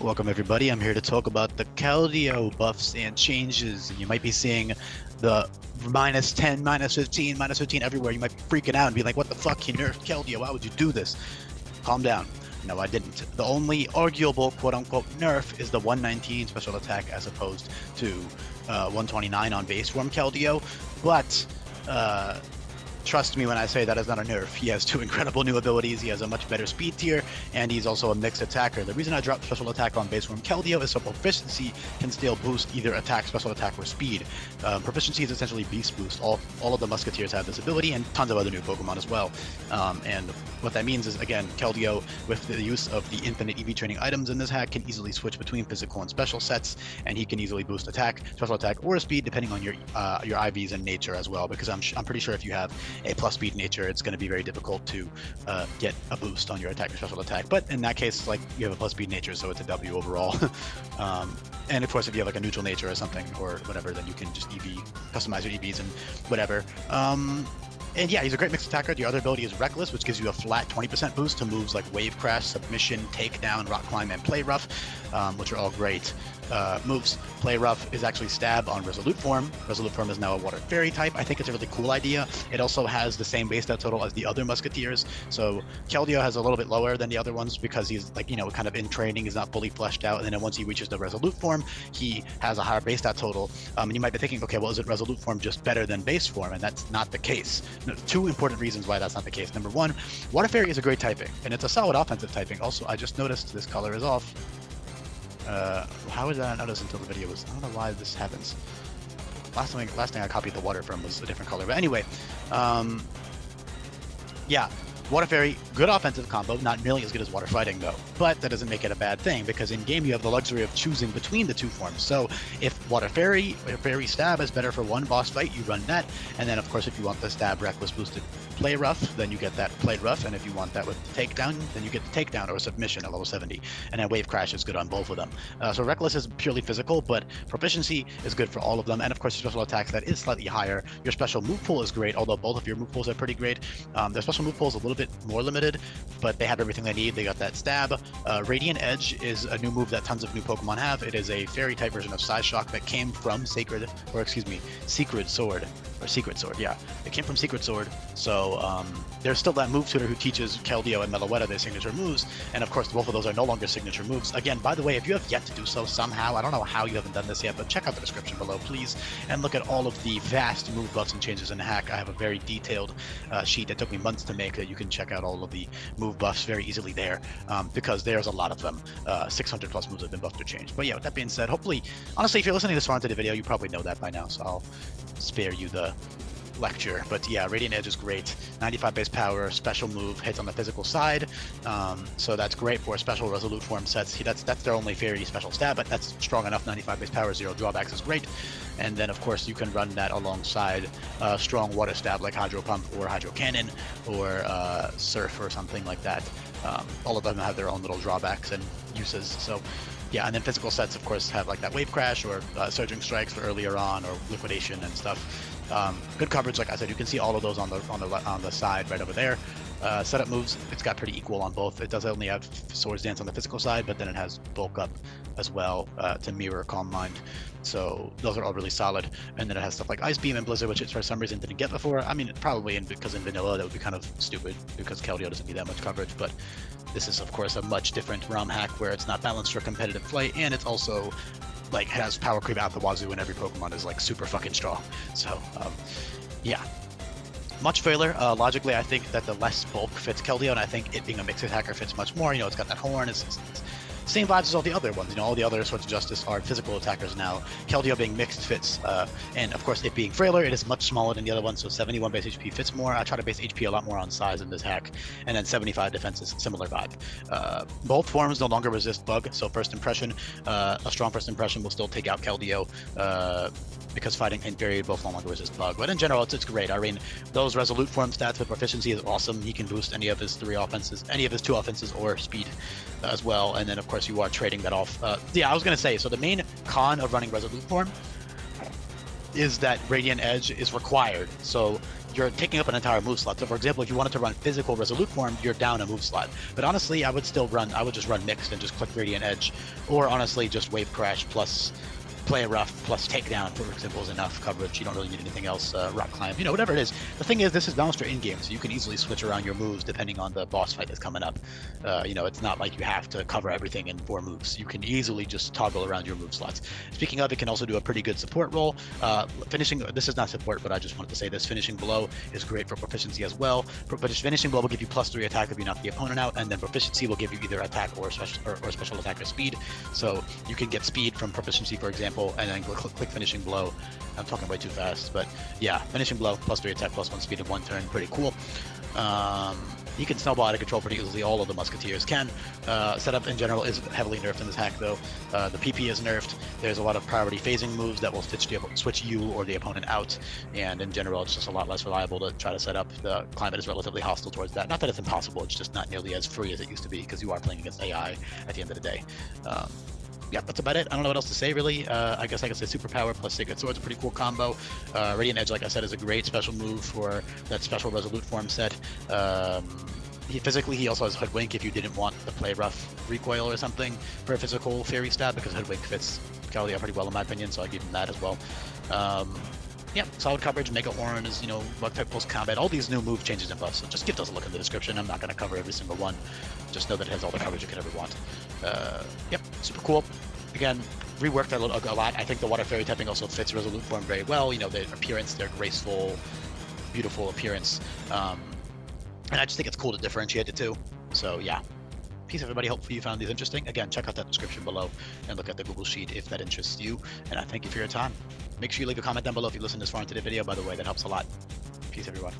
Welcome everybody, I'm here to talk about the Keldeo buffs and changes. You might be seeing the -10, -15, -15 everywhere. You might be freaking out and be like, what the fuck, you nerfed Keldeo, why would you do this? Calm down. No, I didn't. The only arguable quote-unquote nerf is the 119 special attack as opposed to 129 on base form Keldeo, but trust me when I say that is not a nerf. He has two incredible new abilities, he has a much better speed tier, and he's also a mixed attacker. The reason I dropped special attack on base form Keldeo is so proficiency can still boost either attack, special attack, or speed. Proficiency is essentially beast boost. All of the musketeers have this ability, and tons of other new Pokemon as well. And what that means is, again, Keldeo, with the use of the infinite EV training items in this hack, can easily switch between physical and special sets, and he can easily boost attack, special attack, or speed depending on your IVs and nature as well, because I'm pretty sure if you have a plus speed nature, it's going to be very difficult to get a boost on your attack or special attack. But in that case, like, you have a plus speed nature, so it's a W overall. And of course, if you have like a neutral nature or something or whatever, then you can just customize your EVs and whatever. And yeah, he's a great mixed attacker. The other ability is Reckless, which gives you a flat 20% boost to moves like Wave Crash, Submission, Takedown, Rock Climb, and Play Rough, which are all great moves. Play Rough is actually Stab on Resolute Form. Resolute Form is now a Water Fairy type. I think it's a really cool idea. It also has the same base stat total as the other Musketeers. So Keldeo has a little bit lower than the other ones because he's, like, you know, kind of in training. He's not fully fleshed out. And then once he reaches the Resolute Form, he has a higher base stat total. And you might be thinking, okay, well, is it Resolute Form just better than base form? And that's not the case. Two important reasons why that's not the case. Number one, Water Fairy is a great typing, and it's a solid offensive typing. Also, I just noticed this color is off. How did I not notice until the video was? I don't know why this happens. Last thing I copied the water from was a different color. But anyway, yeah. Water Fairy, good offensive combo, not nearly as good as Water Fighting though. But that doesn't make it a bad thing, because in game you have the luxury of choosing between the two forms. So if Water Fairy or Fairy Stab is better for one boss fight, you run that. And then of course if you want the Stab Reckless boosted Play Rough, then you get that Play Rough. And if you want that with Takedown, then you get the Takedown or Submission at level 70. And then Wave Crash is good on both of them. So Reckless is purely physical, but Proficiency is good for all of them. And of course your special attacks, that is slightly higher. Your special move pool is great, although both of your move pools are pretty great. Their special move pool is a little bit more limited, but they have everything they need. They got that Stab. Radiant Edge is a new move that tons of new Pokemon have. It is a fairy type version of Psyshock that came from Secret Sword. Or Secret Sword, yeah. It came from Secret Sword, so there's still that move tutor who teaches Keldeo and Meloetta their signature moves, and of course both of those are no longer signature moves. Again, by the way, if you have yet to do so somehow, I don't know how you haven't done this yet, but check out the description below, please, and look at all of the vast move buffs and changes in the hack. I have a very detailed sheet that took me months to make that you can check out all of the move buffs very easily there, because there's a lot of them. 600 plus moves have been buffed or changed. But yeah, with that being said, hopefully, honestly, if you're listening this far into the video, you probably know that by now, so I'll spare you the lecture. But yeah, Radiant Edge is great. 95 base power, special move, hits on the physical side, so that's great for special Resolute Form sets. That's their only fairy special stab, but that's strong enough. 95 base power, 0 drawbacks is great. And then of course you can run that alongside strong water stab like Hydro Pump or Hydro Cannon or Surf or something like that. All of them have their own little drawbacks and uses, so yeah. And then physical sets of course have like that Wave Crash or Surging Strikes for earlier on, or Liquidation and stuff. Good coverage, like I said. You can see all of those on the side right over there. Setup moves, it's got pretty equal on both. It does only have Swords Dance on the physical side, but then it has Bulk Up as well to mirror Calm Mind. So those are all really solid. And then it has stuff like Ice Beam and Blizzard, which it for some reason didn't get before. I mean, probably because in vanilla that would be kind of stupid because Keldeo doesn't need that much coverage, but this is of course a much different ROM hack where it's not balanced for competitive play, and it's also like has power creep out the wazoo, and every Pokemon is like super fucking strong. So yeah, much failer. Logically, I think that the less bulk fits Keldeo, and I think it being a mixed attacker fits much more. You know, it's got that horn. It's same vibes as all the other ones. You know, all the other Swords of Justice are physical attackers now. Keldeo being mixed fits, and of course it being frailer, it is much smaller than the other ones, so 71 base HP fits more. I try to base HP a lot more on size in this hack, and then 75 defense is similar vibe. Both forms no longer resist bug, so first impression, a strong first impression will still take out Keldeo, because fighting and Fairy both no longer resist bug. But in general, it's great. I mean, those Resolute Form stats with proficiency is awesome. He can boost any of his two offenses or speed as well. And then of course you are trading that off. Yeah, I was gonna say, so the main con of running Resolute Form is that Radiant Edge is required. So you're taking up an entire move slot. So for example, if you wanted to run physical Resolute form, you're down a move slot. But honestly, I would just run mixed and just click Radiant Edge, or honestly just Wave Crash plus Play Rough plus Takedown, for example, is enough coverage. You don't really need anything else. Rock Climb, you know, whatever it is. The thing is, this is Monster in-game, so you can easily switch around your moves depending on the boss fight that's coming up. You know, it's not like you have to cover everything in 4 moves. You can easily just toggle around your move slots. Speaking of, it can also do a pretty good support role. This is not support, but I just wanted to say this. Finishing Blow is great for proficiency as well. Finishing Blow will give you +3 attack if you knock the opponent out, and then proficiency will give you either attack or special attack or speed. So you can get speed from proficiency, for example, and then click Finishing Blow. I'm talking way too fast, but yeah, Finishing Blow, +3 attack, +1 speed in 1 turn, pretty cool. You can snowball out of control pretty easily. All of the Musketeers can. Setup in general is heavily nerfed in this hack, though. The PP is nerfed. There's a lot of priority phasing moves that will switch you or the opponent out, and in general, it's just a lot less reliable to try to set up. The climate is relatively hostile towards that. Not that it's impossible, it's just not nearly as free as it used to be, because you are playing against AI at the end of the day. Yeah, that's about it. I don't know what else to say, really. I guess I could say Superpower plus Sacred Sword's a pretty cool combo. Radiant Edge, like I said, is a great special move for that special Resolute form set. He also has Hoodwink if you didn't want the Play Rough recoil or something for a physical Fairy Stab, because Hoodwink fits Keldeo pretty well in my opinion, so I give him that as well. Yeah, solid coverage. Mega Horn is, you know, bug type post combat. All these new move changes and buffs. So just give those a look in the description. I'm not going to cover every single one. Just know that it has all the coverage you could ever want. Yep, super cool. Again, reworked a lot. I think the Water Fairy typing also fits Resolute form very well. You know, their appearance, their graceful, beautiful appearance. And I just think it's cool to differentiate the two. So yeah. Peace, everybody. Hopefully you found these interesting. Again, check out that description below and look at the Google Sheet if that interests you. And I thank you for your time. Make sure you leave a comment down below if you listened this far into the video, by the way. That helps a lot. Peace, everyone.